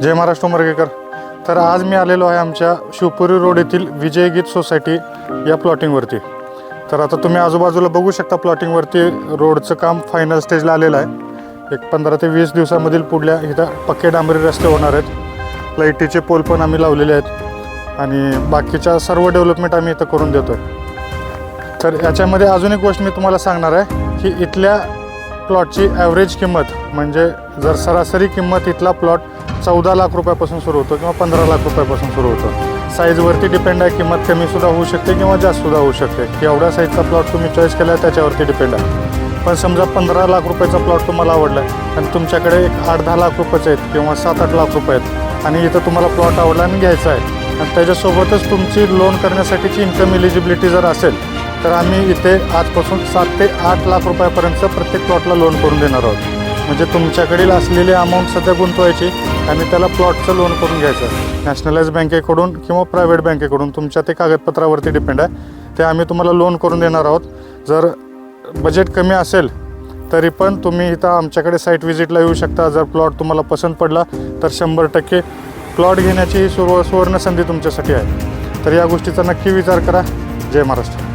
जय महाराष्ट्र उमरगेकर. तर आज मी आलेलो आहे आमच्या शिवपुरी रोड येथील विजयगीत सोसायटी या प्लॉटिंगवरती. तर आता तुम्ही आजूबाजूला बघू शकता प्लॉटिंगवरती रोडचं काम फायनल स्टेजला आलेलं आहे. एक 15 ते 20 दिवसामधील पुढल्या इथं पक्के डांबरी रस्ते होणार आहेत. लाईटीचे पोल पण आम्ही लावलेले आहेत आणि बाकीच्या सर्व डेव्हलपमेंट आम्ही इथं करून देतो आहे. तर याच्यामध्ये अजून एक गोष्ट मी तुम्हाला सांगणार आहे की इथल्या प्लॉटची ॲव्हरेज किंमत म्हणजे जर सरासरी किंमत इथला प्लॉट 14 लाख रुपयापासून सुरू होतो किंवा 15 लाख रुपयापासून सुरू होतो. साईजवरती डिपेंड आहे, किंमत कमीसुद्धा होऊ शकते किंवा जास्तसुद्धा होऊ शकते. की एवढ्या साईजचा प्लॉट तुम्ही चॉईस केला आहे त्याच्यावरती डिपेंड आहे. पण समजा 15 लाख रुपयाचा प्लॉट तुम्हाला आवडला आहे आणि तुमच्याकडे एक 8-10 लाख रुपयाचे आहेत किंवा 7-8 लाख रुपये आहेत आणि इथं तुम्हाला प्लॉट आवडला आणि घ्यायचा आहे आणि त्याच्यासोबतच तुमची लोन करण्यासाठीची इन्कम एलिजिबिलिटी जर असेल तर आम्ही इथे आजपासून 7 ते 8 लाख रुपयापर्यंतचं प्रत्येक प्लॉटला लोन करून देणार आहोत. म्हणजे तुमच्याकडील असलेली अमाऊंट सध्या गुंतवायची आणि त्याला प्लॉटचं लोन करून घ्यायचं. नॅशनलाइज बँकेकडून किंवा प्रायव्हेट बँकेकडून तुमच्या ते कागदपत्रावरती डिपेंड आहे. ते आम्ही तुम्हाला लोन करून देणार आहोत. जर बजेट कमी असेल तरी पण तुम्ही इथं आमच्याकडे साईट व्हिजिटला येऊ शकता. जर प्लॉट तुम्हाला पसंत पडला तर 100% प्लॉट घेण्याची सुवर्ण संधी तुमच्यासाठी आहे. तर या गोष्टीचा नक्की विचार करा. जय महाराष्ट्र.